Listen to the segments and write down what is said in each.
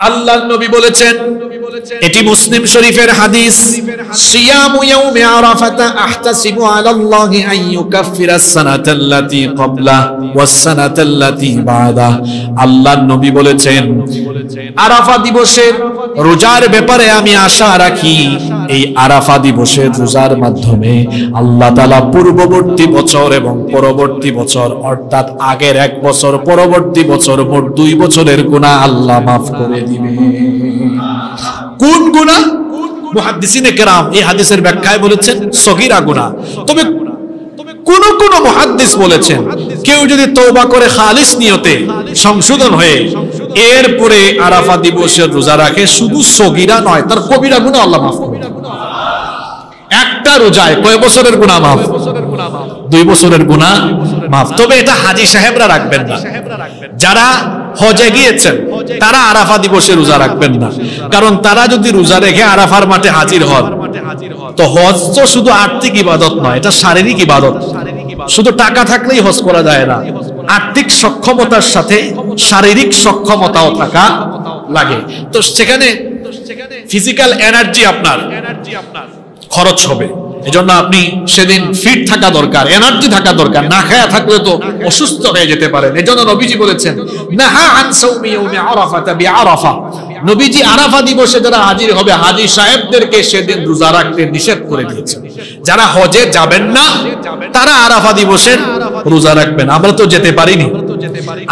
আল্লাহর নবী বলেছেন, এটি মুসলিম শরীফের হাদিস, সিয়ামু ইয়াউমি আরাফাতা আহতাসিবু আলাল্লাহি আন ইউকাফফিরাস সানাতাল্লাতী ক্বাবলা ওয়াস সানাতাল্লাতী বাদা। আল্লাহর নবী বলেছেন, আরাফা দিবসের রোজার ব্যাপারে আমি আশা রাখি এই আরাফা দিবসের রোজার মাধ্যমে আল্লাহ তাআলা পূর্ববর্তী বছর এবং পরবর্তী বছর অর্থাৎ আগের এক বছর পরবর্তী বছর মোট 2 বছরের গুনাহ আল্লাহ মাফ করে দিবেন। কোন গুনাহ? মুহাদ্দিসিনে কেরাম এই হাদিসের ব্যাখ্যায় বলেছেন সগীরা গুনাহ। তবে কোন কোন মুহাদ্দিস বলেছেন কেউ যদি তওবা করে খালিস নিয়তে সংশোধন হয়ে এরপরে আরাফা দিবসের রোজা রাখে, শুধু সগীরা নয়, তার কবিরা গুনাহ আল্লাহ মাফ করে দিবেন। একটা রোজায় কয় বছরের গুনাহ মাফ? 2 বছরের গুনাহ মাফ। তবে এটা হাজী সাহেবরা রাখবেন না। যারা হজে গিয়েছেন তারা আরাফা দিবসে রোজা রাখবেন না, কারণ তারা যদি রোজা রেখে আরাফার মাঠে হাজির হন তো হজ তো শুধু আর্থিক ইবাদত নয়, এটা শারীরিক ইবাদত। শুধু টাকা থাকলেই হজ করা যায় না, আর্থিক সক্ষমতার সাথে শারীরিক সক্ষমতাও থাকা লাগে। তো সেখানে ফিজিক্যাল এনার্জি আপনার খরচ হবে, এজন্য আপনি সেদিন ফিট থাকা দরকার, এনার্জি থাকা দরকার। না খায়া থাকলে তো অসুস্থ হয়ে যেতে পারেন। এজন্য নবীজি বলেছেন, নাহা আন সাওমি ইয়াউমি আরাফাতা বিআরাফা। নবীজি আরাফা দিবসে যারা হাজির হবে হাজী সাহেবদেরকে সেদিন রোজা রাখতে নিষেধ করে দিয়েছেন। যারা হজে যাবেন না তারা আরাফা দিবসের রোজা রাখবেন। আমরা তো যেতে পারিনি,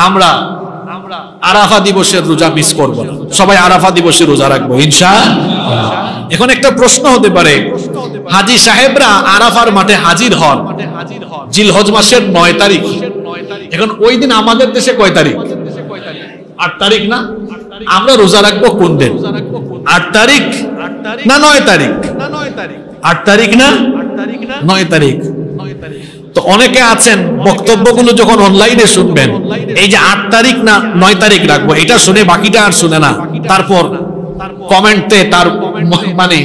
আমরা আরাফা দিবসের রোজা মিস করব না, সবাই আরাফা দিবসে রোজা রাখবো ইনশাআল্লাহ। এখন একটা প্রশ্ন হতে পারে, হাজী সাহেবরা আরাফার মাঠে হাজির হন জিলহজ মাসের 9 তারিখ, এখন ওই দিন আমাদের দেশে কয় তারিখ? 8 তারিখ না? আমরা রোজা রাখবো কোন দিন? 8 তারিখ না 9 তারিখ? 8 তারিখ না 9 তারিখ? তো অনেকে আছেন বক্তব্যগুলো যখন অনলাইনে শুনবেন, এই যে 8 তারিখ না 9 তারিখ রাখবো এটা শুনে বাকিটা আর শুনে না, তারপর কমেন্টে তার মানে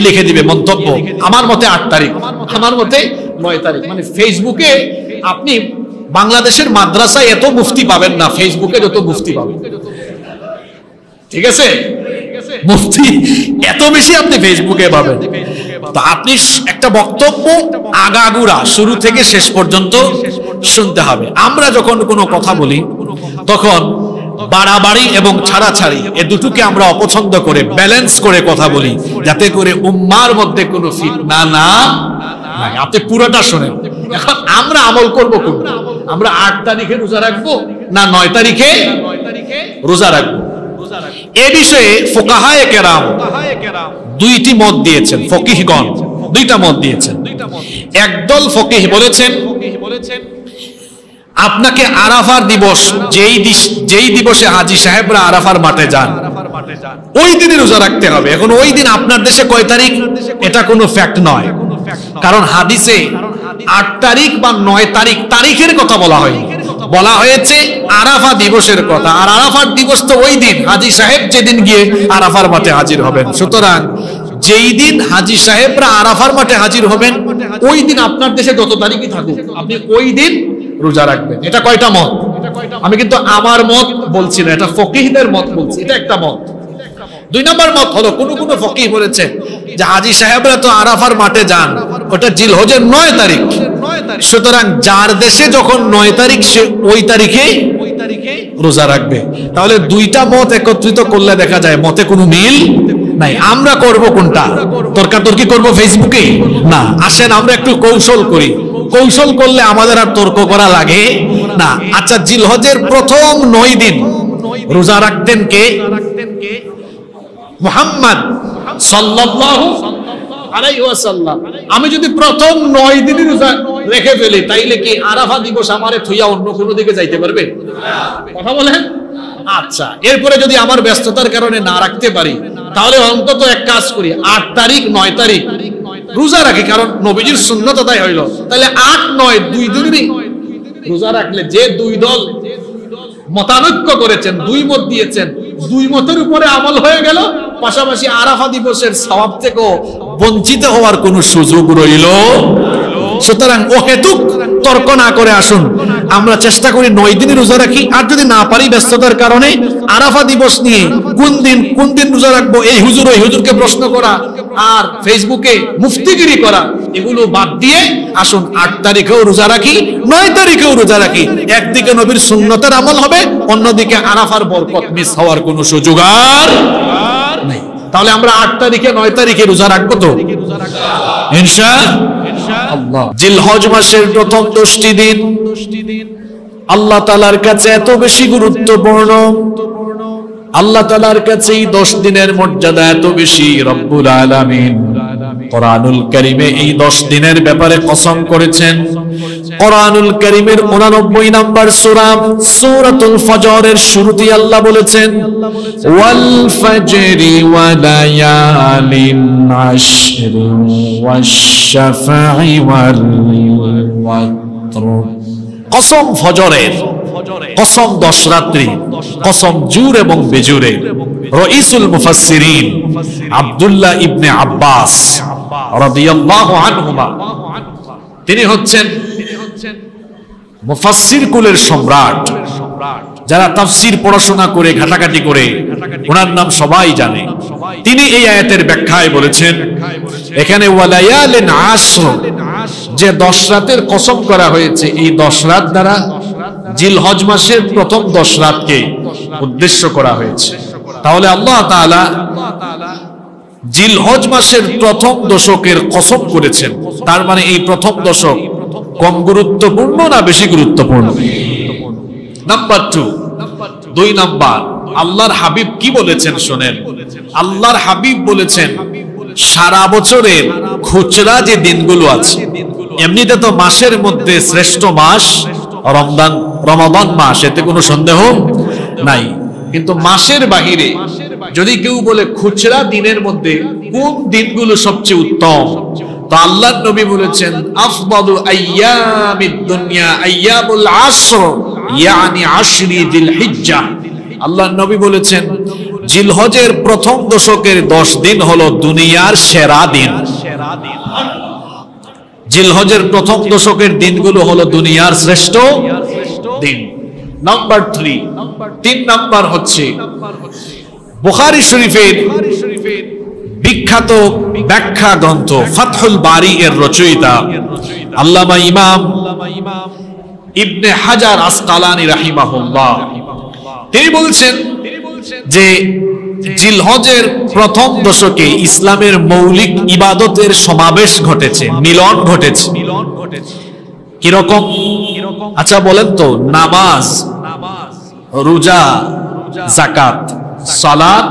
লিখে দিবে মন্তব্য, আমার মতে 8 তারিখ, আমার মতে 9 তারিখ। মানে ফেসবুকে আপনি বাংলাদেশের মাদ্রাসায় এত মুফতি পাবেন না ফেসবুকে যত মুফতি পাবেন, ঠিক আছে? মুফতি এত বেশি আপনি ফেসবুকে পাবেন। তো আপনি একটা বক্তব্য আগাগোড়া শুরু থেকে শেষ পর্যন্ত শুনতে হবে। আমরা যখন কোনো কথা বলি তখন বাড়াবাড়ি এবং ছাড়াছাড়ি এ দুটোকে আমরা অপছন্দ করে ব্যালেন্স করে কথা বলি, যাতে করে উম্মার মধ্যে কোনো ফিতনা না হয়। আপনি পুরোটা শোনেন। এখন আমরা আমল করব কোন? আমরা 8 তারিখে রোজা রাখবো না 9 তারিখে রোজা রাখবো? এ বিষয়ে ফুকাহায়ে কেরাম দুইটি মত দিয়েছেন, ফকিহগণ দুইটা মত দিয়েছেন। একদল ফকিহ বলেছেন আপনাকে আরাফার দিবস যেই দিবসে হাজী সাহেবরা আরাফার মাঠে যান ওই দিনই রোজা রাখতে হবে। এখন ওই দিন আপনার দেশে কয় তারিখ এটা কোনো ফ্যাক্ট নয়, কারণ হাদিসে 8 তারিখ বা 9 তারিখ তারিখের কথা বলা হয়নি, বলা হয়েছে আরাফা দিবসের কথা। আর আরাফার দিবস তো ওই দিন হাজী সাহেব যেদিন গিয়ে আরাফার মাঠে হাজির হবেন। সুতরাং যেই দিন হাজী সাহেবরা আরাফার মাঠে হাজির হবেন ওই দিন আপনার দেশে যত তারিখই থাকুক আপনি ওই দিন রোজা রাখবেন। এটা কয়টা মত? আমি কিন্তু আমার মত বলছি না, এটা ফকিহদের মত বলছি, এটা একটা মত। 2 নম্বর মত হলো কোন ফকিহ বলেছে যে হাজী সাহেবরা তো আরাফার মাঠে যান ওটা জিলহজের 9 তারিখ, সুতরাং যার দেশে যখন 9 তারিখ সে ওই তারিখে রোজা রাখবে। তাহলে দুইটা মত একত্রিত করলে দেখা যায় মতে কোনো মিল নাই। আমরা করব কোনটা? তর্কাতর্কি করব ফেসবুকে? না, আসেন আমরা একটু কৌশল করি। কৌশল করলে আমাদের আর তর্ক করা লাগে না। আচ্ছা, জিলহজের প্রথম 9 দিন রোজা রাখতেন কে? মুহাম্মদ সাল্লাল্লাহু আলাইহি ওয়াসাল্লাম। আমি যদি প্রথম 9 দিনই রোজা রেখে ফেলি তাইলে কি আরাফা দিবস আমারে থুইয়া অন্য কোনো দিকে যাইতে পারবে? কথা বলেন। আচ্ছা, এরপরে যদি আমার ব্যস্ততার কারণে না রাখতে পারি তাহলে অন্তত এক কাজ করি, 8 তারিখ 9 তারিখ রোজা রাখি, কারণ নবীজির সুন্নত তাই হইল। তাহলে 8 9 2 দিনই রোজা রাখলে যে 2 দল মতানৈক্য করেছেন, 2 মত দিয়েছেন, 2 মতের উপরে আমল হয়ে গেল, পাশাপাশি আরাফা দিবসের সওয়াব থেকেও বঞ্চিত হওয়ার কোনো সুযোগ রইল। সুতরাং ও হেতুক তর্ক না করে আসুন আমরা চেষ্টা করি 9 দিনই রোজা রাখি, আর যদি না পারি ব্যস্ততার কারণে আরাফা দিবস নিয়ে কোন দিন রোজা রাখবো এই হুজুর ওই হুজুরকে প্রশ্ন করা আর ফেসবুকে মুফতিগিরি করা, এগুলো বাদ দিয়ে আসুন 8 তারিখেও রোজা রাখি, 9 তারিখেও রোজা রাখি। একদিকে নবীর সুন্নতের আমল হবে, অন্যদিকে আরাফার বরকত মিস হওয়ার কোনো সুযোগ আর নেই। তাহলে আমরা 8 তারিখে 9 তারিখে রোজা রাখবো তো ইনশাআল্লাহ। জিলহজ মাসের প্রথম 10টি দিন আল্লাহ তাআলার কাছে এত বেশি গুরুত্বপূর্ণ, আল্লাহ তাআলার কাছে এই 10 দিনের মর্যাদা এত বেশি, রব্বুল আলামিন কোরআনুল কারীমে এই 10 দিনের ব্যাপারে কসম করেছেন। কোরআনুল কারীমের 89 নম্বর সূরা সূরাতুল ফজরের শুরুতেই আল্লাহ বলেছেন ওয়াল ফাজরি ওয়া লায়ালিন আশর ওয়াশ শাফা'i ওয়াল ওয়াতর। কসম ফজরের, কসম 10 রাত্রি, কসম জুর এবং বেজুরে। রাইসুল মুফাসসিরিন আব্দুল্লাহ ইবনে আব্বাস রাদিয়াল্লাহু আনহুমা তিনি হচ্ছেন মুফাসসির কুলের সম্রাট, যারা তাফসীর পড়াশোনা করে ঘাটাঘাটি করে ওনার নাম সবাই জানে। তিনি এই আয়াতের ব্যাখ্যায় বলেছেন এখানে ওয়ালায়ালিন আশর, যে 10 রাতের কসম করা হয়েছে, এই 10 রাত দ্বারা জিলহজ মাসের প্রথম 10 রাতকে উদ্দেশ্য করা হয়েছে। তাহলে আল্লাহ তাআলা জিলহজ মাসের প্রথম দশকের কসম করেছেন, তার মানে এই প্রথম দশক কম গুরুত্বপূর্ণ না বেশি গুরুত্বপূর্ণ? নাম্বার 2 নাম্বার আল্লাহর হাবিব কি বলেছেন শুনেন। আল্লাহর হাবিব বলেছেন সারা বছরের খুচরা যে দিনগুলো আছে, এমনিতে তো মাসের মধ্যে শ্রেষ্ঠ মাস রমাদান মাস, এতে কোনো সন্দেহ নাই, কিন্তু মাসের বাহিরে যদি কেউ বলে খুচরা দিনের মধ্যে কোন দিনগুলো সবচেয়ে উত্তম, তো আল্লাহর নবী বলেছেন আফদালু আইয়ামিদ দুনিয়া আইয়ামুল আশর ইয়ানি আশরি যিলহিজ্জাহ। আল্লাহর নবী বলেছেন জিলহজের প্রথম দশকের 10 দিন হলো দুনিয়ার সেরা দিন। জিলহজের প্রথম দশকের দিনগুলো হলো দুনিয়ার শ্রেষ্ঠ দিন। নাম্বার 3 নাম্বার হচ্ছে বুখারী শরীফের বিখ্যাত ব্যাখ্যা গ্রন্থ ফাতহুল বারী এর রচয়িতা আল্লামা ইমাম ইবনে হাজার আসকালানী রাহিমাহুল্লাহ তিনি বলছেন যে জিলহজের প্রথম দশকে ইসলামের মৌলিক ইবাদতের সমাবেশ ঘটেছে, মিলন ঘটেছে। কিরকম? আচ্ছা বলেন তো, নামাজ, রোজা, যাকাত, সালাত,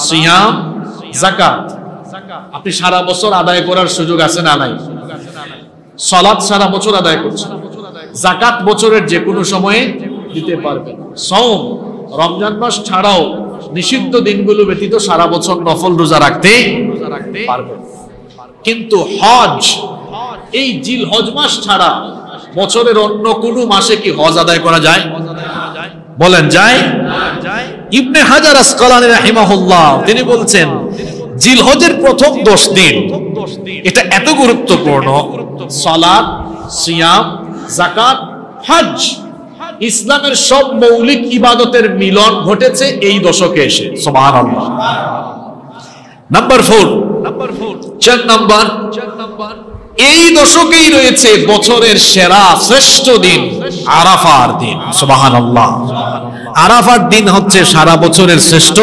সিয়াম, যাকাত আপনি সারা বছর আদায় করার সুযোগ আছে না নাই? সালাত সারা বছর আদায় করছেন, যাকাত বছরের যে কোনো সময়ে দিতে পারবেন, সওম রমজান মাস ছাড়াও নিষিদ্ধ দিনগুলো ব্যতীত সারা বছর নফল রোজা রাখতে পারবেন। কিন্তু হজ, এই জিলহজ মাস ছাড়া বছরের অন্য কোন মাসে কি হজ আদায় করা যায়? বলেন যায়? ইবনে হাজার আসকালানী রাহিমাহুল্লাহ তিনি বলছেন জিলহজের প্রথম 10 দিন এটা এত গুরুত্বপূর্ণ, সালাত, সিয়াম, যাকাত, হজ, ইসলামের সব মৌলিক ইবাদতের মিলন ঘটেছে এই দশকে এসে। সুবহানাল্লাহ। নাম্বার 4 4 নাম্বার এই দশকেই রয়েছে বছরের সেরা শ্রেষ্ঠ দিন আরাফার দিন। সুবহানাল্লাহ। আরাফার দিন হচ্ছে সারা বছরের শ্রেষ্ঠ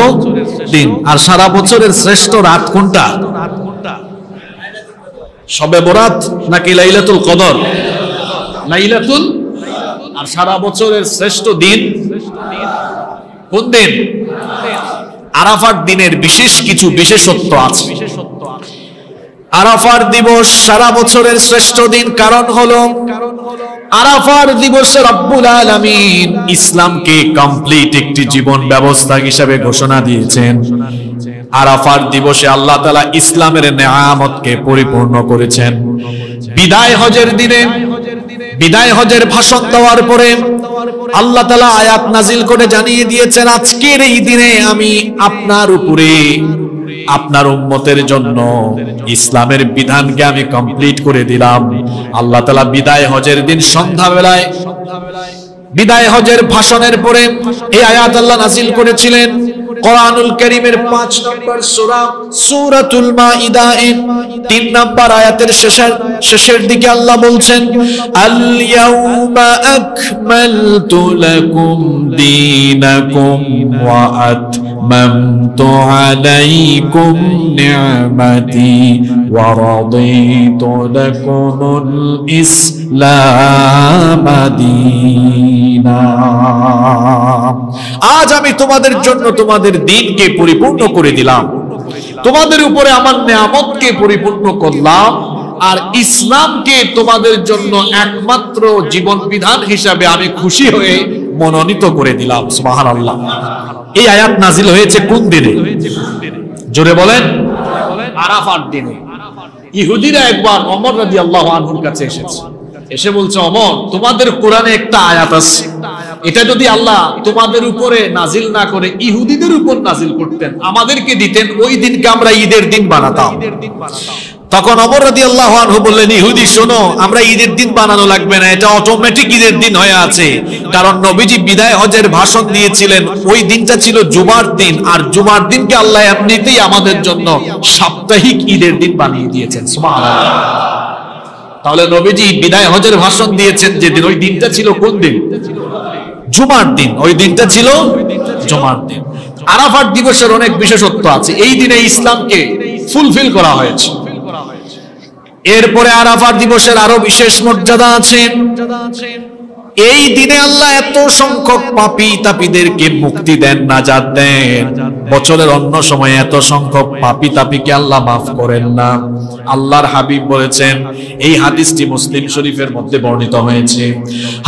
দিন। আর সারা বছরের শ্রেষ্ঠ রাত কোনটা? শবে বরাত নাকি লাইলাতুল কদর? লাইলাতুল। আর সারা বছরের শ্রেষ্ঠ দিন কোন দিন? আরাফার দিনের বিশেষ কিছু বিশেষত্ব আছে। আরাফার দিবস সারা বছরের শ্রেষ্ঠ দিন, কারণ হলো আরাফার দিবসে রব্বুল আলামিন ইসলামকে কমপ্লিট একটি জীবন ব্যবস্থা হিসেবে ঘোষণা দিয়েছেন। আরাফার দিবসে আল্লাহ তাআলা ইসলামের নেয়ামতকে পরিপূর্ণ করেছেন। বিদায় হজের দিনে, বিদায় হজের ভাষণ দেওয়ার পরে আল্লাহ তাআলা আয়াত নাজিল করে জানিয়ে দিয়েছেন আজকের এই দিনে আমি আপনার উপরে আপনার উম্মতের জন্য ইসলামের বিধানকে আমি কমপ্লিট করে দিলাম। আল্লাহ তাআলা বিদায় হজের দিন সন্ধ্যাবেলায় বিদায় হজের ভাষণের পরে এই আয়াত আল্লাহ নাযিল করেছিলেন। কোরআনুল কারীমের 5 নম্বর সূরা সূরাতুল মাইদা এর 3 নম্বর আয়াতের শেষের দিকে আল্লাহ বলছেন, আল ইয়াউমা আকমালতু লাকুম দীনাকুম ওয়া আতমামতু আলাইকুম নি'মাতি ওয়া রাদিতু লাকুমুল ইসলাম দীনা। আজ আমি তোমাদের জন্য তোমাদের দিনকে পরিপূর্ণ করে দিলাম, তোমাদের উপরে আমার নিয়ামতকে পরিপূর্ণ করলাম, আর ইসলামকে তোমাদের জন্য একমাত্র জীবন বিধান হিসাবে আমি খুশি হয়ে মনোনীত করে দিলাম। সুবহানাল্লাহ। এই আয়াত নাজিল হয়েছে কোন দিনে? জোরে বলেন। আরাফার দিনে। ইহুদিরা একবার ওমর রাদিয়াল্লাহু আনহুর কাছে এসে বলছে, ওমর, তোমাদের কোরআনে একটা আয়াত আছে, এটা যদি আল্লাহ তোমাদের উপরে নাজিল না করে ইহুদিদের উপর নাজিল করতেন, আমাদেরকে দিতেন, ওই দিনকে আমরা ঈদের দিন বানাতাম। তখন ওমর রাদিয়াল্লাহু আনহু বললেন, ইহুদি শোনো, আমরা ঈদের দিন বানানো লাগবে না, এটা অটোমেটিক ঈদের দিন হয়ে আছে। কারণ নবীজি বিদায় হজের ভাষণ দিয়েছিলেন, ওই দিনটা ছিল জুমার দিন, আর জুমার দিনকে আল্লাহ এমনিতেই আমাদের জন্য সাপ্তাহিক ঈদের দিন বানিয়ে দিয়েছেন। সুবহানাল্লাহ। তাহলে নবীজি বিদায় হজের ভাষণ দিয়েছেন যেদিন, ওই দিনটা ছিল কোন দিন? জুমার দিন। ওই দিনটা ছিল জুমার দিন। আরাফাত দিবসের অনেক বিশেষত্ব আছে। এই দিনে ইসলামকে ফুলফিল করা হয়েছে। এরপরে আরাফাত দিবসের আরো বিশেষ মর্যাদা আছে। এই দিনে আল্লাহ এত সংখ্যক পাপী তাপীদেরকে মুক্তি দেন, নাজাত দেন। বছরের অন্য সময় এত সংখ্যক পাপী তাপীকে আল্লাহ মাফ করেন না। আল্লাহর হাবিব বলেছেন, এই হাদিসটি মুসলিম শরীফের মধ্যে বর্ণিত হয়েছে।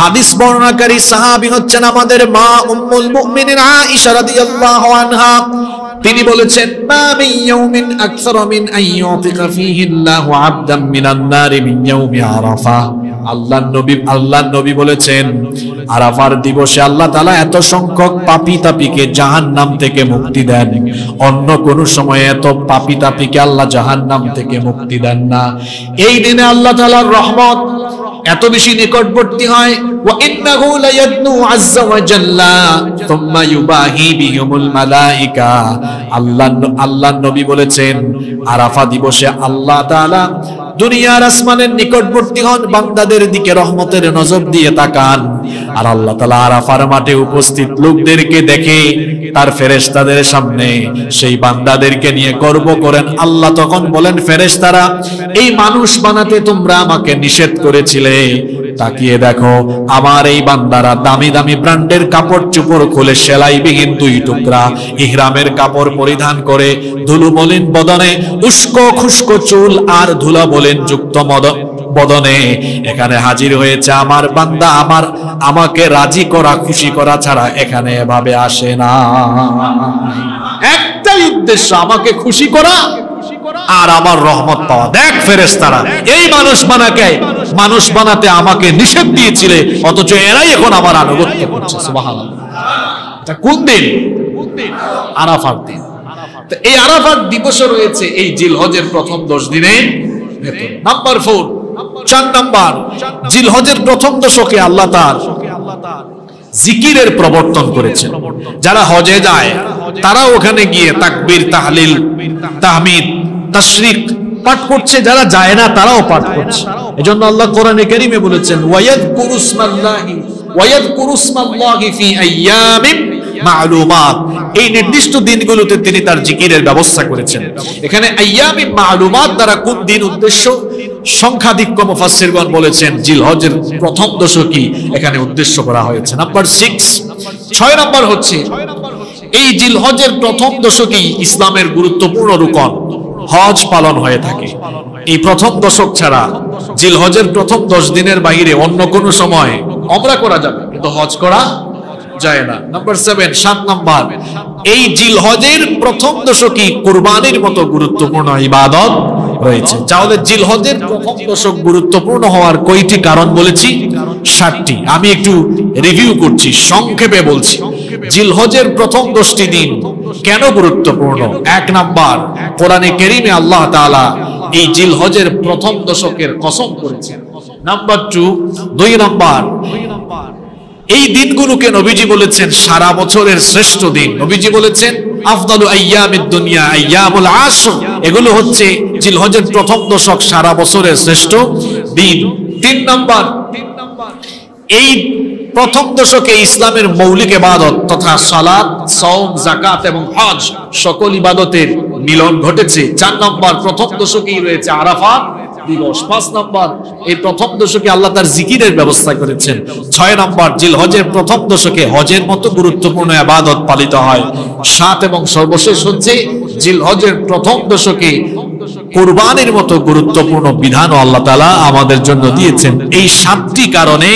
হাদিস বর্ণনাকারী সাহাবী হচ্ছেন আমাদের মা উম্মুল মুমিনিন আয়েশা রাদিয়াল্লাহু আনহা। তিনি বলেছেন, মা মিন ইয়াউমিন আকসারা মিন আন ইউতিকা ফীহি আল্লাহু আবদান মিনান নারি মিন ইয়াউমি আরাফা। আল্লাহর নবী বলেছেন, আরাফার দিবসে আল্লাহ তাআলা এত সংখ্যক পাপী তাপীকে জাহান্নাম থেকে মুক্তি দেন, অন্য কোন সময় এত পাপী তাপীকে আল্লাহ জাহান্নাম থেকে মুক্তি দেন না। এই দিনে আল্লাহ তাআলার রহমত এত বেশি নিকটবর্তী হয়, ওয়া ইন্নাহু লায়াদনু আযজা ওয়া জাল্লা সুম্মা ইউবাহি বিহিমুল মালায়েকা। আল্লাহর নবী বলেছেন, আরাফা দিবসে আল্লাহ তাআলা দুনিয়ার আসমানের নিকটবর্তী হন, বান্দাদের দিকে রহমতের নজর দিয়ে তাকান। আর আল্লাহ তাআলা আরাফার মাঠে উপস্থিত লোকদেরকে দেখে তার ফেরেশতাদের সামনে সেই বান্দাদেরকে নিয়ে গর্ব করেন। আল্লাহ তখন বলেন, ফেরেশতারা, এই মানুষ বানাতে তোমরা আমাকে নিষেধ করেছিলে, তাকিয়ে দেখো আমার এই বান্দারা দামি দামি ব্র্যান্ডের কাপড় চোপড় খুলে সেলাইবিহীন 2 টুকরা ইহরামের কাপড় পরিধান করে, ধুলো মলিন বদনে, উস্কো খুস্কো চুল আর ধুলা মলিন যুক্ত বদনে এখানে হাজির হয়েছে। আমার বান্দা আমাকে রাজি করা, খুশি করা ছাড়া এখানে এভাবে আসে না। একটাই উদ্দেশ্য, আমাকে খুশি করা আর আমার রহমত পাওয়া। দেখ ফেরেশতারা, এই মানুষ বানাতে আমাকে নিষেধ দিয়েছিলে, অথচ এরাই এখন আমার আনুগত্য করছে। সুবহানাল্লাহ। এটা কোন দিন? আরাফার দিন। তো এই আরাফার দিবসে রয়েছে এই জিলহজের প্রথম 10 দিনের ভেতর। নাম্বার 4 নাম্বার, জিলহজের প্রথম দশকে আল্লাহ তাআলা জিকিরের প্রবর্তন করেছেন। যারা হজে যায় তারা ওখানে গিয়ে তাকবীর, তাহলিল, তাহমিদ, তাশরিক পাঠ করছে, যারা যায় না তারাও পাঠ করছে। এজন্য আল্লাহ কোরআনে কারীমে বলেছেন, ওয়ায়াযকুরুসমাল্লাহি ফি আইয়ামিন মা'লুমাত। এই নির্দিষ্ট দিনগুলোতে তিনি তার জিকিরের ব্যবস্থা করেছেন। এখানে আইয়ামিন মা'লুমাত দ্বারা কোন দিন উদ্দেশ্য? সংখ্যাধিক্য মুফাসসিরগণ বলেছেন জিলহজের প্রথম দশকই এখানে উদ্দেশ্য করা হয়েছে। নাম্বার 6 নাম্বার হচ্ছে, এই জিলহজের প্রথম দশকেই ইসলামের গুরুত্বপূর্ণ রুকন হজ পালন হয়ে থাকে। এই প্রথম দশক ছাড়া জিলহজের প্রথম 10 দিনের বাইরে অন্য কোন সময় উমরা করা যাবে, কিন্তু হজ করা যায় না। নাম্বার 7 নাম্বার, এই জিলহজের প্রথম দশকই কুরবানির মতো গুরুত্বপূর্ণ ইবাদত রয়েছে। তাহলে জিলহজের প্রথম দশক গুরুত্বপূর্ণ হওয়ার কয়টি কারণ বলেছি? 7টি। আমি একটু রিভিউ করছি, সংক্ষেপে বলছি। জিলহজের প্রথম 10টি দিন কেন গুরুত্বপূর্ণ? এক নাম্বার, কোরআনে কারীমে আল্লাহ তাআলা এই জিলহজের প্রথম দশকের কসম করেছেন। নাম্বার 2 নাম্বার, এই দিনগুলোকে নবীজি বলেছেন সারা বছরের শ্রেষ্ঠ দিন। নবীজি বলেছেন আফদালু আইয়ামিদ দুনিয়া আইয়ামুল আশর, এগুলো হচ্ছে জিলহজের প্রথম দশক সারা বছরের শ্রেষ্ঠ দিন। 3 নাম্বার, এই প্রথম দশকে ইসলামের মৌলিক ইবাদত তথা সালাত, সাওম, যাকাত এবং হজ সকল ইবাদতের মিলন ঘটেছে। 4 নাম্বার, প্রথম দশকেই রয়েছে আরাফাত দিবস। 5 নাম্বার, এই প্রথম দশকে আল্লাহ তার জিকিরের ব্যবস্থা করেছেন। 6 নাম্বার, জিলহজের প্রথম দশকে হজের মতো গুরুত্বপূর্ণ ইবাদত পালিত হয়। 7 এবং সর্বশেষ হচ্ছে জিলহজের প্রথম দশকে কুরবানির মতো গুরুত্বপূর্ণ বিধানও আল্লাহ তাআলা আমাদের জন্য দিয়েছেন। এই 7টি কারণে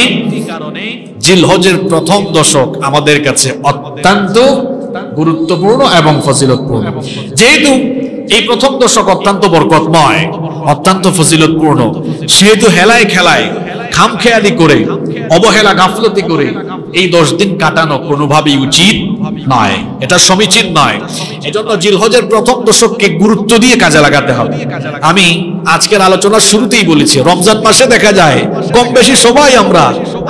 জিলহজের প্রথম দশক আমাদের কাছে অত্যন্ত গুরুত্বপূর্ণ এবং ফজিলতপূর্ণ। যেহেতু এই প্রথম দশক অত্যন্ত বরকতময়, অত্যন্ত ফজিলতপূর্ণ, সেহেতু হেলায় খেলায় খামখেয়ালি করে অবহেলা গাফলতি করে এই 10 দিন কাটানো কোনোভাবেই উচিত নয়, এটা সমীচীন নয়। এজন্য জিলহজের প্রথম দশককে গুরুত্ব দিয়ে কাজে লাগাতে হবে। আমি আজকের আলোচনার শুরুতেই বলেছি, রমজান মাসে দেখা যায় কম বেশি সবাই আমরা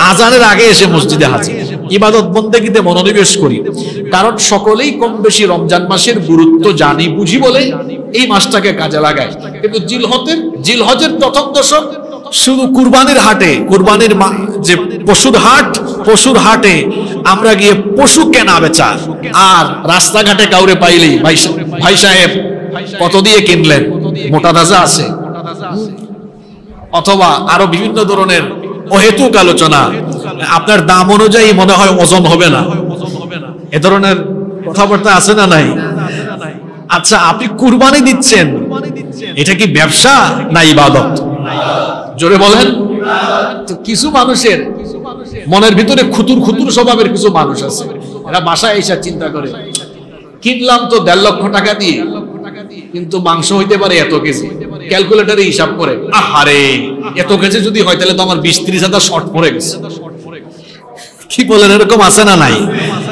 আজানের আগে এসে মসজিদে হাজির, ইবাদত বন্দেগীতে মনোনিবেশ করি, কারণ সকলেই কম বেশি রমজান মাসের গুরুত্ব জানি বুঝি বলে এই মাসটাকে কাজে লাগায়। কিন্তু জিলহজের প্রথম দশক শুধু কুরবানির হাটে, কুরবানির যে পশুর হাটে আমরা গিয়ে পশু কেনা বেচা, আর রাস্তাঘাটে কাউরে পাইলেই ভাই সাহেব কত দিয়ে কিনলেন, মোটা তাজা আছে, অথবা আরো বিভিন্ন ধরনের অহেতুক আলোচনা, আপনার দাম অনুযায়ী মনে হয় ওজন হবে না, এ ধরনের কথাবার্তা আছে না নাই? আচ্ছা, আপনি কুরবানি দিচ্ছেন, এটা কি ব্যবসা না ইবাদত? জোরে বলেন। তো কিছু মানুষের মনের ভিতরে খুতুর স্বভাবের কিছু মানুষ আছে, এরা বাসায় এসে চিন্তা করে কিনলাম তো 1.5 লক্ষ টাকা দিয়ে, কিন্তু মাংস হইতে পারে এত কেজি, ক্যালকুলেটরে হিসাব করে, আহারে এত কেজি যদি হয় তাহলে তো আমার 20-30 হাজার শর্ট পড়ে গেছে। কি বলেন, এরকম আছে না নাই?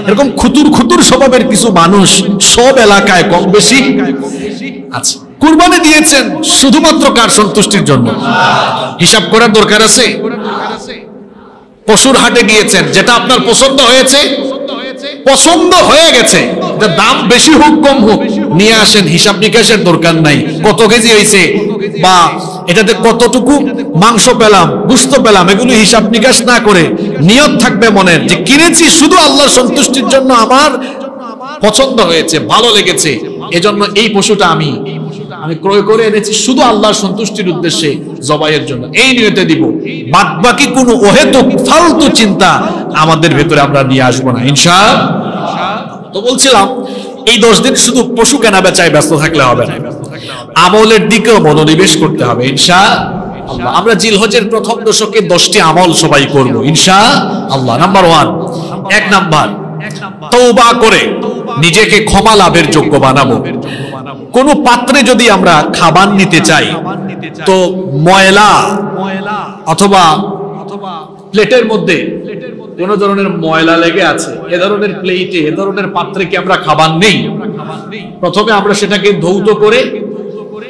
এরকম খুতুর স্বভাবের কিছু মানুষ সব এলাকায় কম বেশি আছে। কুরবানি দিয়েছেন শুধুমাত্র কার সন্তুষ্টির জন্য? হিসাব করার দরকার আছে? পশুর হাটে গিয়েছেন, যেটা আপনার পছন্দ হয়ে গেছে, দাম বেশি হোক কম হোক নিয়ে আসেন, হিসাব নিকাশের দরকার নাই। কত কেজি হয়েছে বা এটাতে কতটুকু মাংস পেলাম, গোশত পেলাম, এগুলো হিসাব নিকাশ না করে নিয়ত থাকবে মনের যে কিনেছি শুধু আল্লাহর সন্তুষ্টির জন্য, আমার পছন্দ হয়েছে, ভালো লেগেছে, এজন্য এই পশুটা আমি ক্রয় করে এনেছি শুধু আল্লাহর সন্তুষ্টির উদ্দেশ্যে জবাইয়ের জন্য, এই নিয়তে দিব। বাদবাকি কোনো অহেতুক ফালতু চিন্তা আমাদের ভেতরে আমরা নিয়ে আসবো না, ইনশাআল্লাহ। তো বলছিলাম, এই 10 দিন শুধু পশু কেনা বেচায় ব্যস্ত থাকলে হবে না, আমলের দিকেও মনোনিবেশ করতে হবে ইনশাআল্লাহ। আমরা জিলহজের প্রথম দশকে 10টি আমল সবাই করব ইনশাআল্লাহ। নাম্বার 1 নাম্বার, তওবা করে নিজেকে ক্ষমা লাভের যোগ্য বানাবো। কোন পাত্রে যদি আমরা খাবার নিতে চাই, তো ময়লা অথবা প্লেটের মধ্যে কোন ধরনের ময়লা লেগে আছে, এ ধরনের প্লেটে, এ ধরনের পাত্রে কি আমরা খাবার নেই? প্রথমে আমরা সেটাকে ধৌত করে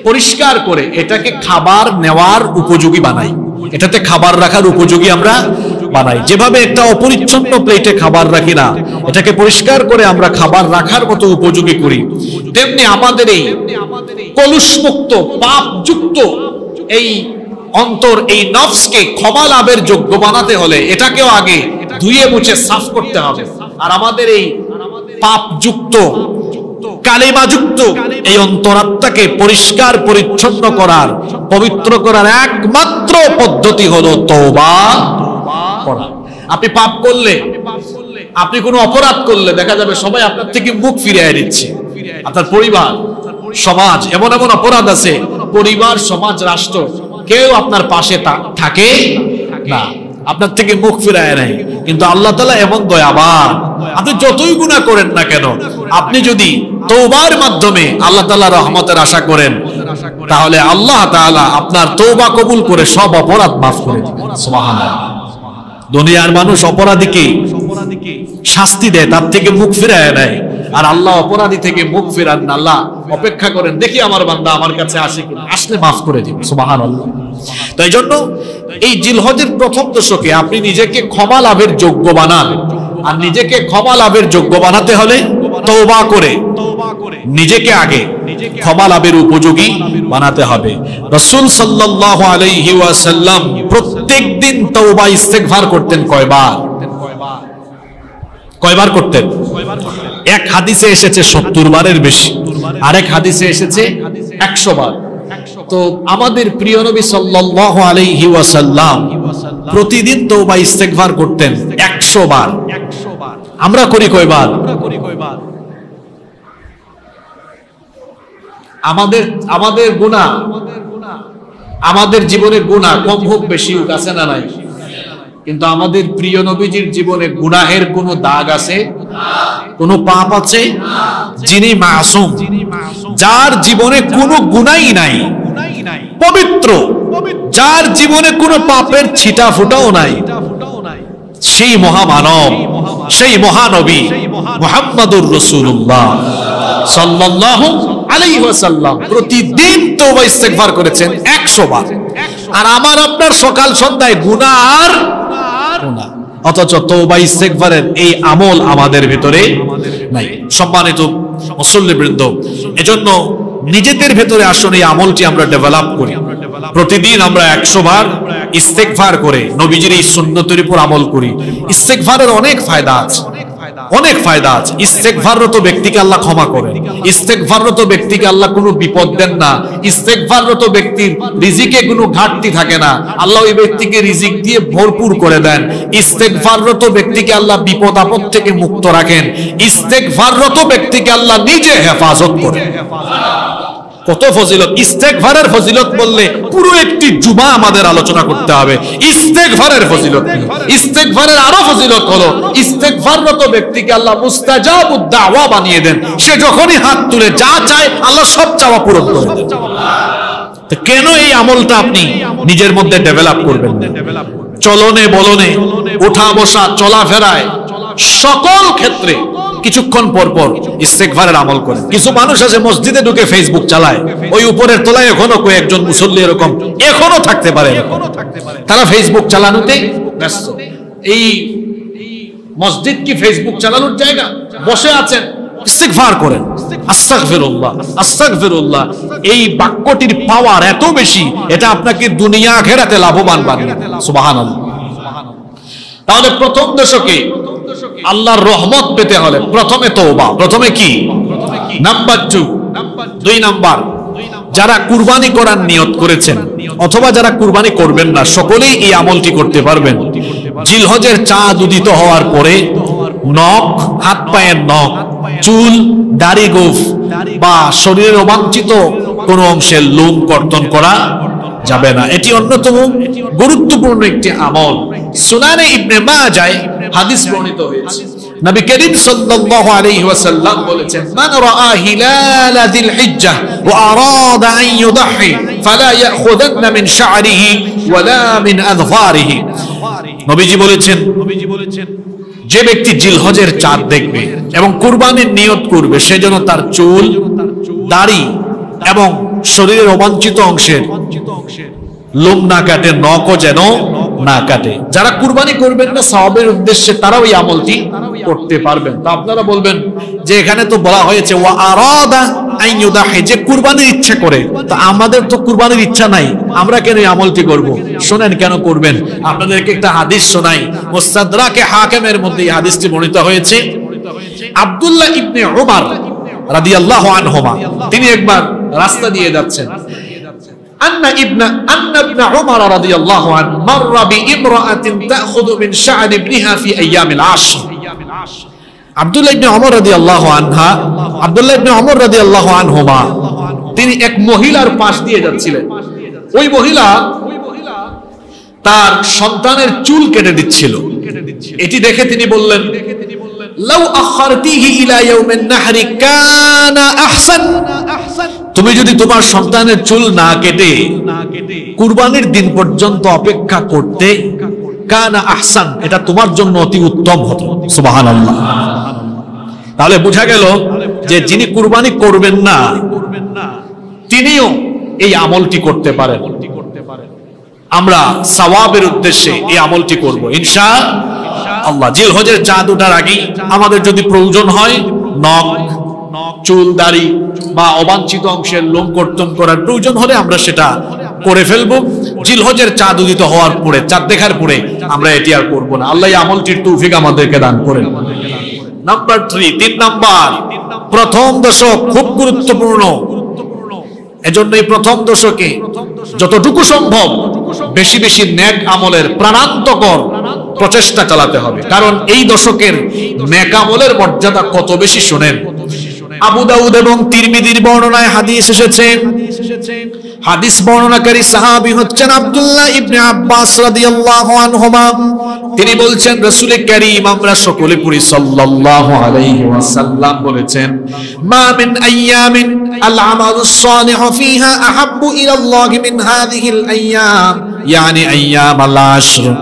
পরিষ্কার করে এটাকে খাবার নেওয়ার উপযোগী বানাই, এটাতে খাবার রাখার উপযোগী আমরা বানাই। যেভাবে একটা অপরিচ্ছন্ন প্লেটে খাবার রাখি না, এটাকে পরিষ্কার করে আমরা খাবার রাখার মতো উপযোগী করি, তেমনি আমাদের এই কলুষমুক্ত পাপযুক্ত এই অন্তর, এই নফসকে ক্ষমা লাভের যোগ্য বানাতে হলে এটাকেও আগে ধুয়ে মুছে সাফ করতে হবে। আর আমাদের এই পাপযুক্ত কালিমাযুক্ত এই অন্তরাত্মাকে পরিষ্কার পরিচ্ছন্ন করার, পবিত্র করার একমাত্র পদ্ধতি হলো তওবা করা। আপনি পাপ করলে, আপনি কোনো অপরাধ করলে দেখা যাবে সবাই আপনার থেকে মুখ ফিরিয়ে দিচ্ছে। আপনার পরিবার, সমাজ, এমন অপরাধ আছে, পরিবার, সমাজ, রাষ্ট্র, কেউ আপনার পাশে থাকে না, আপনার থেকে মুখ ফিরায় নেয়। কিন্তু আল্লাহ তাআলা এমন দয়াবান, আপনি যতই গুনাহ করেন না কেন, আপনি যদি তওবার মাধ্যমে আল্লাহ তাআলার রহমতের আশা করেন, তাহলে আল্লাহ তাআলা আপনার তওবা কবুল করে সব অপরাধ মাফ করে দিবেন। সুবহানাল্লাহ। দুনিয়ার মানুষ অপরাধীকে শাস্তি দেয়, তার থেকে মুখ ফিরায় নেয়। আর আল্লাহ অপরাধী থেকে মুখ ফিরান না, আল্লাহ অপেক্ষা করেন, দেখি আমার বান্দা আমার কাছে আসে কিনা, আসলে মাফ করে দিন। সুবহানাল্লাহ। তাই জন্য এই জিলহজের প্রথম দশকে আপনি নিজেকে ক্ষমা লাভের যোগ্য বানান। আর নিজেকে ক্ষমা লাভের যোগ্য বানাতে হলে তওবা করে নিজেকে আগে ক্ষমা লাভের উপযোগী বানাতে হবে। রাসূল সাল্লাল্লাহু আলাইহি ওয়াসাল্লাম প্রত্যেকদিন তওবা ইস্তেগফার করতেন কয়বার করতেন? এক হাদিসে এসেছে 70 বারের বেশি, আরেক হাদিসে এসেছে 100 বার। তো আমাদের প্রিয় নবী সাল্লাল্লাহু আলাইহি ওয়াসাল্লাম প্রতিদিন তওবা ইস্তেগফার করতেন 100 বার। আমরা করি কয়বার? আমাদের গুনাহ, আমাদের জীবনে গুনাহ কম হোক বেশি হোক, আছে না নাই? কিন্তু আমাদের প্রিয় নবীজির জীবনে গুনাহের কোনো দাগ আছে? কোনো পাপ আছে? যিনি মাসুম, যার জীবনে কোনো গুনাহই নাই, পবিত্র, যার জীবনে কোনো পাপের ছিটা ফোঁটাও নাই, সেই মহামানব, সেই মহানবী মুহাম্মদুর রাসূলুল্লাহ সাল্লাল্লাহু আলাইহি ওয়াসাল্লাম প্রতিদিন তওবা ইস্তেগফার করেছেন 100 বার। আর আমার আপনার সকাল সন্ধ্যায় গুনাহ আর গুনাহ, অথচ তওবা ইস্তেগফারের এই আমল আমাদের ভিতরে নাই। সম্মানিত মুসল্লিবৃন্দ, এজন্য নিজেদের ভেতরে আসুন এই আমলটি আমরা ডেভেলপ করি। প্রতিদিন আমরা 100 বার ইস্তেগফার করে নবীজির এই সুন্নতের উপর আমল করি। ইস্তেগফারের অনেক ফায়দা আছে, অনেক ফায়দা আছে। ইস্তেগফাররত ব্যক্তিকে আল্লাহ ক্ষমা করেন, ইস্তেগফাররত ব্যক্তিকে আল্লাহ কোনো বিপদ দেন না, ইস্তেগফাররত ব্যক্তির রিজিকে কোনো ঘাটতি থাকে না, আল্লাহ ওই ব্যক্তিকে রিজিক দিয়ে ভরপুর করে দেন। ইস্তেগফাররত ব্যক্তিকে আল্লাহ বিপদ আপদ থেকে মুক্ত রাখেন, ইস্তেগফাররত ব্যক্তিকে আল্লাহ নিজে হেফাজত করেন। কত ফজিলত! ইস্তেগফারের ফজিলত বললে পুরো একটি জুমা আমাদের আলোচনা করতে হবে। ইস্তেগফারের ফজিলত, ইস্তেগফারের আরো ফজিলত হলো ইস্তেগফাররত ব্যক্তিকে আল্লাহ মুস্তাজাবুদ দাওয়া বানিয়ে দেন। সে যখনই হাত তুলে যা চায় আল্লাহ সব চাওয়া পূরণ করে দেন। তো কেন এই আমলটা আপনি নিজের মধ্যে ডেভেলপ করবেন না? চলনে বলনে, ওঠা বসা, চলাফেরায়, সকল ক্ষেত্রে কিছুক্ষণ পর পর ইস্তেগফারের আমল করেন। কিছু মানুষ আছে মসজিদে ঢুকে ফেসবুক চালায়, ওই উপরের তলায় এখনো কয়েকজন মুসল্লি এরকম এখনো থাকতে পারে, তারা ফেসবুক চালানোতে ব্যস্ত। এই মসজিদ কি ফেসবুক চালানোর জায়গা? বসে আছেন, ইস্তেগফার করেন, আস্তাগফিরুল্লাহ আস্তাগফিরুল্লাহ। এই বাক্যটির পাওয়ার এত বেশি, এটা আপনাকে দুনিয়া আখিরাতে লাভবান বানাবে। সুবহানাল্লাহ। তাহলে প্রথম দশকে আল্লাহর রহমত পেতে হলে প্রথমে তওবা, প্রথমে কি? নাম্বার 2 নাম্বার, যারা কুরবানি করার নিয়ত করেছেন অথবা যারা কুরবানি করবেন না, সকলেই এই আমলটি করতে পারবেন। জিলহজের চাঁদ উদিত হওয়ার পরে নখ, হাত পায়ের নখ, চুল, দাড়ি, গোঁফ বা শরীরের অবাঞ্ছিত কোনো অংশের লোম কর্তন করা যাবে না। এটি অন্যতম গুরুত্বপূর্ণ একটি আমল। সুনানে ইবনে মাজায় হাদিস বর্ণিত হয়েছে, নবী করিম সাল্লাল্লাহু আলাইহি ওয়াসাল্লাম বলেছেন, মান রাআ হিলাল যিল হিজ্জাহ ওয়া আরাদা আন ইউদহি ফালা ইয়াখুদান্না মিন শা'রিহি ওয়ালা মিন আযফারিহি। নবীজি বলেছেন, যে ব্যক্তি জিলহজের চাঁদ দেখবে এবং কুরবানির নিয়ত করবে, সে যেন তার চুল, দাড়ি এবং শরীরের অবাঞ্ছিত অংশের লোম না কাটে, নখও যেন না কাটে। যারা কুরবানি করবেন না সওয়াবের উদ্দেশ্যে, তারাও এই আমলটি করতে পারবেন। তো আপনারা বলবেন যে এখানে তো বলা হয়েছে ওয়া আরাদা আন ইউদাহি, যে কুরবানির ইচ্ছা করে। তো আমাদের তো কুরবানির ইচ্ছা নাই, আমরা কেন এই আমলটি করব? শুনেন কেন করবেন। আপনাদেরকে একটা হাদিস শোনাই, মুস্তাদরাকে হাকিমের মধ্যে এই হাদিসটি বর্ণিত হয়েছে। আব্দুল্লাহ ইবনে উমর রাদিয়াল্লাহু আনহুমা, তিনি একবার রাস্তা দিয়ে যাচ্ছেন। أن ابن عمر رضي الله عنه مر بامرأة تأخذ من شعر ابنها في أيام العشر। আব্দুল্লাহ ইবনে উমর রাদিয়াল্লাহু আনহা, আব্দুল্লাহ ইবনে উমর রাদিয়াল্লাহু আনহুমা, তিনি এক মহিলার পাশ দিয়ে যাচ্ছিলেন। ওই মহিলা তার সন্তানের চুল কেটে দিচ্ছিল। এটি দেখে তিনি বললেন, লাউ আখারতিহি ইলা ইয়াউমিন নাহরি কানা আহসান। তুমি যদি তোমার সন্তানের চুল না কেটে কুরবানির দিন পর্যন্ত অপেক্ষা করতে, কানা আহসান, এটা তোমার জন্য অতি উত্তম হতো। সুবহানাল্লাহ। তাহলে বোঝা গেল যে যিনি কুরবানি করবেন না তিনিও এই আমলটি করতে পারেন। আমরা সওয়াবের উদ্দেশ্যে এই আমলটি করব ইনশাআল্লাহ। জিলহজের চাঁদ ওঠার আগেই আমাদের যদি প্রয়োজন হয় নখ, চুল, দাড়ি বা অবাঞ্ছিত অংশের লোম কর্তন করার প্রয়োজন হলে আমরা সেটা করে ফেলবো। জিলহজের চাঁদ উদিত হওয়ার পরে, চাঁদ দেখার পরে আমরা এটি আর করব না। আল্লাহ এই আমলটির তৌফিক আমাদেরকে দান করেন। নাম্বার 3, 3 নাম্বার, প্রথম দশক খুব গুরুত্বপূর্ণ। এজন্য এই প্রথম দশকে যতটুকু সম্ভব বেশি বেশি নেক আমলের প্রাণান্তকর প্রচেষ্টা চালাতে হবে। কারণ এই দশকের নেক আমলের মর্যাদা কত বেশি শুনেন। আবু দাউদ এবং তিরমিজির বর্ণনায় হাদিস এসেছে। হাদিস বর্ণনাকারী সাহাবী হচ্ছেন আব্দুল্লাহ ইবনে আব্বাস রাদিয়াল্লাহু আনহুমা। তিনি বলছেন রাসূল কারীম আমরা সকলে পড়ি সাল্লাল্লাহু আলাইহি ওয়াসাল্লাম বলেছেন, মা মিন আইয়ামিন আল আমালুস সালিহু ফিহা আহাব্বু ইলাল্লাহি মিন হাযিহিল আইয়াম, ইয়ানি আইয়াম আল আশর।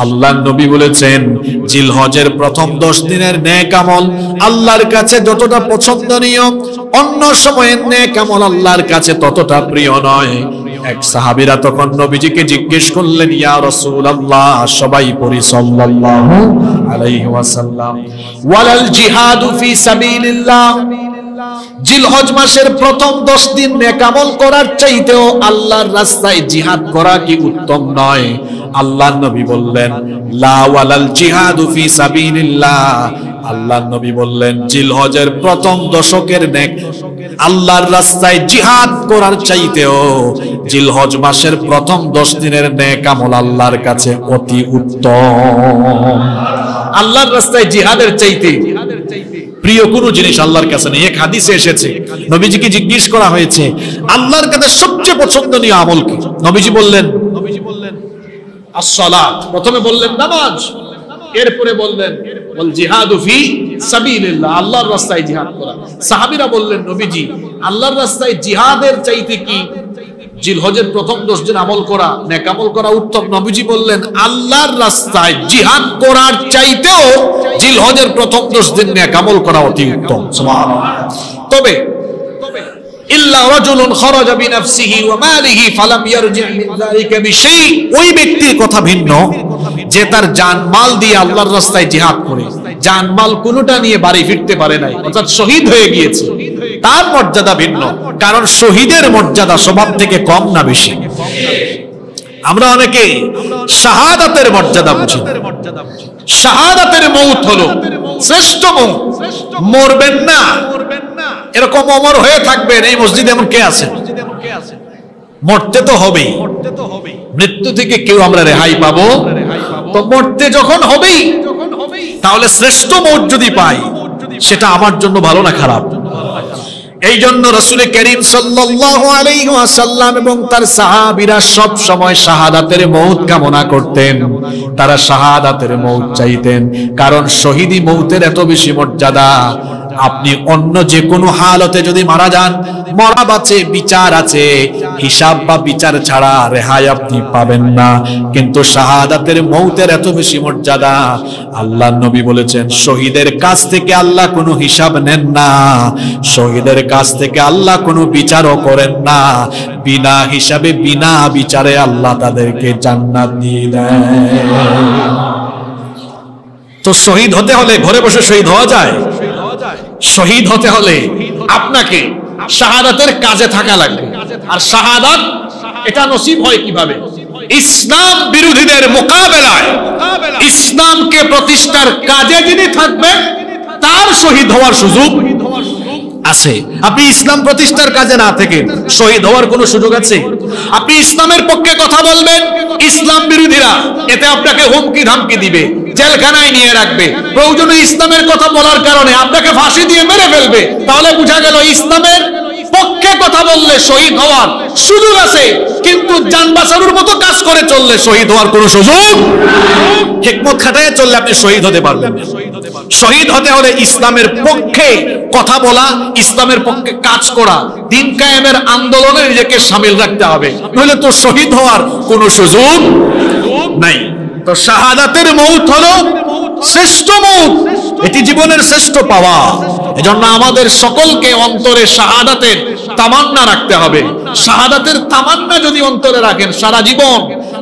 আল্লাহর নবী বলেছেন জিলহজের প্রথম 10 দিনের নেক আমল আল্লাহর কাছে যতটা পছন্দনীয়, অন্য সময়ের নেক আমল আল্লাহর কাছে ততটা প্রিয় নয়। এক সাহাবীরা তখন নবীজিকে জিজ্ঞেস করলেন, ইয়া রাসূলুল্লাহ, সবাই পড়ি সাল্লাল্লাহু আলাইহি ওয়াসাল্লাম, ওয়ালাল জিহাদু ফি সাবিলিল্লাহ, জিলহজ মাসের প্রথম 10 দিন নেক আমল করার চাইতেও আল্লাহর রাস্তায় জিহাদ করা কি উত্তম নয়? আল্লাহর নবী বললেন, লা ওয়ালাল জিহাদু ফি সাবিলিল্লাহ। আল্লাহর নবী বললেন জিলহজের প্রথম দশকের নেক আল্লাহর রাস্তায় জিহাদ করার চাইতেও জিলহজ মাসের প্রথম 10 দিনের নেক আমল আল্লাহর কাছে অতি উত্তম। আল্লাহর রাস্তায় জিহাদের চাইতে প্রিয় কোনো জিনিস আল্লাহর কাছে নেই। এক হাদিসে এসেছে নবীজিকে জিজ্ঞেস করা হয়েছে আল্লাহর কাছে সবচেয়ে পছন্দনীয় আমল কি? নবীজি বললেন as-সালাত। প্রথমে বললেন নামাজ, এরপরে বললেন ওয়াল জিহাদু ফি সাবিলিল্লাহ, আল্লাহর রাস্তায় জিহাদ করা। সাহাবীরা বললেন নবীজি আল্লাহর রাস্তায় জিহাদের চাইতে কি জিলহজের প্রথম 10 দিন আমল করা, নেক আমল করা উত্তম? নবীজি বললেন আল্লাহর রাস্তায় জিহাদ করার চাইতেও জিলহজের প্রথম 10 দিন নেক আমল করা অতি উত্তম। সুবহানাল্লাহ। তবে ইল্লা রাজুলুন খারাজা বিনাফসিহি ওয়া মালিহি ফালাম ইয়ারজি মিন যালিকা বিশাই, ওই ব্যক্তির কথা ভিন্ন যে তার জানমাল দিয়ে আল্লাহর রাস্তায় জিহাদ করে জানমাল কোনটা নিয়ে বাড়ি ফিরতে পারে নাই, অর্থাৎ শহীদ হয়ে গিয়েছে, তার মর্যাদা ভিন্ন। কারণ শহীদের মর্যাদা স্বভাব থেকে কম না বেশি? আমরা অনেকে শাহাদাতের মর্যাদা বুঝি। শাহাদাতের মউত হলো শ্রেষ্ঠ মউত। মরবেন না, এরকম অমর হয়ে থাকবেন, এই মসজিদে এমন কে আছে? মরতে তো হবেই। মৃত্যু থেকে কেউ আমরা রেহাই পাবো? তো মরতে যখন হবেই, তাহলে শ্রেষ্ঠ মউত যদি পাই সেটা আমার জন্য ভালো না খারাপ? এই জন্য রাসূল কারীম সাল্লাল্লাহু আলাইহি ওয়াসাল্লাম এবং তার সাহাবীরা সব সময় শাহাদাতের মউত কামনা করতেন। তারা শাহাদাতের মউত চাইতেন, কারণ শহীদি মউতের এত বেশি মর্যাদা। আপনি অন্য যে কোনো হালতে যদি মারা যান, মরা বাঁচে, বিচার আছে, হিসাব বা বিচার ছাড়া রেহাই আপনি পাবেন না। কিন্তু শাহাদাতের মউতের এত বেশি মর্যাদা। আল্লাহর নবী বলেছেন শহীদের কাছ থেকে আল্লাহ কোনো হিসাব নেন না, শহীদের কাছ থেকে আল্লাহ কোনো বিচারও করেন না। বিনা হিসাবে বিনা বিচারে আল্লাহ তাদেরকে জান্নাত দিয়ে দেন। তো শহীদ হতে হলে ঘরে বসে শহীদ হওয়া যায়? শহীদ হতে হলে আপনাকে শাহাদাতের কাজে থাকা লাগবে। আর শাহাদাত এটা নসিব হয় কিভাবে? ইসলাম বিরোধীদের মোকাবেলায় ইসলামকে প্রতিষ্ঠার কাজে যিনি থাকবেন তার শহীদ হওয়ার সুযোগ আছে। আপনি ইসলাম প্রতিষ্ঠার কাজে না থেকে শহীদ হওয়ার কোনো সুযোগ আছে? আপনি ইসলামের পক্ষে কথা বলবেন, ইসলাম বিরোধীরা এতে আপনাকে হুমকি ধামকি দিবে, জেলখানায় নিয়ে রাখবে, প্রয়োজনে ইসলামের কথা বলার কারণে আপনাকে ফাঁসি দিয়ে মেরে ফেলবে। তাহলে বোঝা গেল ইসলামের পক্ষে কথা বললে শহীদ হওয়ার সুযোগ আছে, কিন্তু জান বাঁচানোর মতো কাজ করে চললে শহীদ হওয়ার কোনো সুযোগ। হিকমত খাটায় চললে আপনি শহীদ হতে পারবেন না। শহীদ হতে হলে ইসলামের পক্ষে কথা বলা, ইসলামের পক্ষে কাজ করা, দিন কায়েমের আন্দোলনে নিজেকে শামিল রাখতে হবে, নইলে তো শহীদ হওয়ার কোনো সুযোগ নাই। তো শাহাদাতের মউত হলো শ্রেষ্ঠ মউত, এটি জীবনের শ্রেষ্ঠ পাওয়া। এজন্য আমাদের সকলকে অন্তরে শাহাদাতের তামান্না রাখতে হবে। শাহাদাতের তামান্না যদি অন্তরে রাখেন, সারা জীবন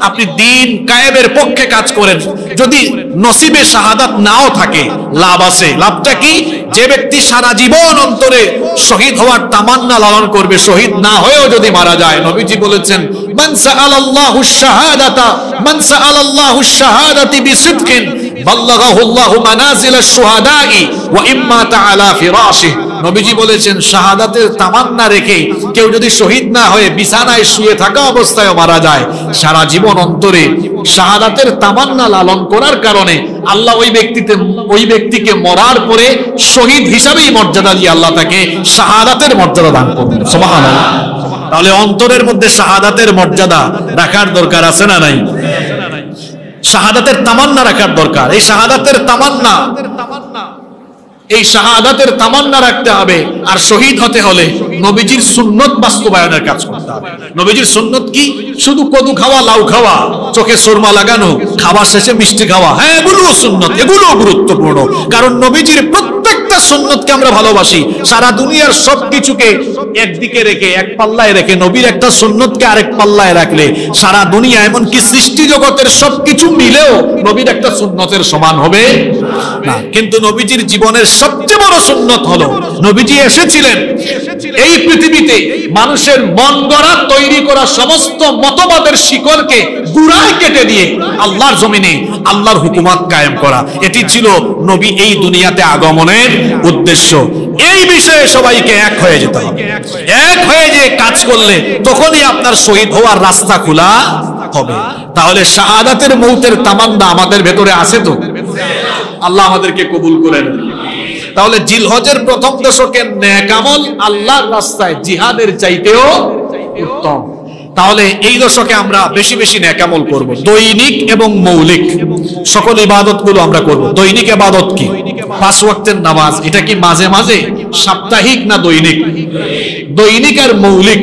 আপনি দিন কায়েমের পক্ষে কাজ করেন, যদি নসিবে শাহাদাত নাও থাকে, লাভ আছে। লাভটা কি? যে ব্যক্তি সারা জীবন অন্তরে শহীদ হওয়ার তামান্না লালন করবে, শহীদ না হয়েও যদি মারা যায়, নবীজি বলেছেন মান সাআলাল্লাহু শাহাদাতা মান সাআলাল্লাহু শাহাদাতি বিসিদকিন বাল্লাগাহু আল্লাহু মানাজিলাশ শুহাদাই ওয়া ইম্মা তাআলা ফিরাশিহি। নবীজি বলেছেন শাহাদাতের তামান্না রেখে কেউ যদি শহীদ না হয়ে বিছানায় শুয়ে থাকা অবস্থায় মারা যায়, সারা জীবন অন্তরে শাহাদাতের তামান্না লালন করার কারণে আল্লাহ ওই ব্যক্তিকে মরার পরে শহীদ হিসাবেই মর্যাদা দিয়ে আল্লাহ তাকে শাহাদাতের মর্যাদা দান করবেন। সুবহানাল্লাহ। তাহলে অন্তরের মধ্যে শাহাদাতের মর্যাদা রাখার দরকার আছে না নাই? শাহাদাতের তামান্না রাখার দরকার। এই শাহাদাতের তামান্না রাখতে হবে। আর শহীদ হতে হলে নবীজির সুন্নত বাস্তবায়নের কাজ করতে হবে। নবীজির সুন্নত কি? শুধু কদু খাওয়া, লাউ খাওয়া, চোখে সুরমা লাগানো, খাবার শেষে মিষ্টি খাওয়া, হ্যাঁ এগুলোও সুন্নত, এগুলোও গুরুত্বপূর্ণ। কারণ নবীজির প্রত্যেকটা সুন্নতকে আমরা ভালোবাসি। সারা দুনিয়ার সবকিছুকে একদিকে রেখে, এক পাল্লায় রেখে, নবীর একটা সুন্নতকে আরেক পাল্লায় রাখলে সারা দুনিয়া, এমনকি সৃষ্টি জগতের সবকিছু মিলেও নবীর একটা সুন্নতের সমান হবে না। কিন্তু নবীজির জীবনের সবচেয়ে বড় সুন্নত হলো, নবীজি এসেছিলেন এই পৃথিবীতে মানুষের মন গড়া তৈরি করা সমস্ত মতবাদের শিকড়কে গুড়ায় কেটে দিয়ে আল্লাহর জমিনে আল্লাহর হুকুমত কায়েম করা। এটি ছিল নবী এই দুনিয়াতে আগমনের উদ্দেশ্য। এই বিষয়ে সবাইকে এক হয়ে যেতে হবে। এক হয়ে যে কাজ করলে তখনই আপনার শহীদ হওয়ার রাস্তা খোলা হবে। তাহলে শাহাদাতের মউতের তামান্না আমাদের ভেতরে আছে তো? আল্লাহ আমাদেরকে কবুল করেন। তাহলে জিলহজের প্রথম দশকে নেক আমল আল্লাহর রাস্তায় জিহাদের চাইতেও উত্তম। তাহলে এই দশকে আমরা বেশি বেশি নেক আমল করব, দৈনিক এবং মৌলিক সকল ইবাদতগুলো আমরা করব। দৈনিক ইবাদত কি? 5 ওয়াক্তের নামাজ। এটা কি মাঝে মাঝে, সাপ্তাহিক না দৈনিক? দৈনিক আর মৌলিক।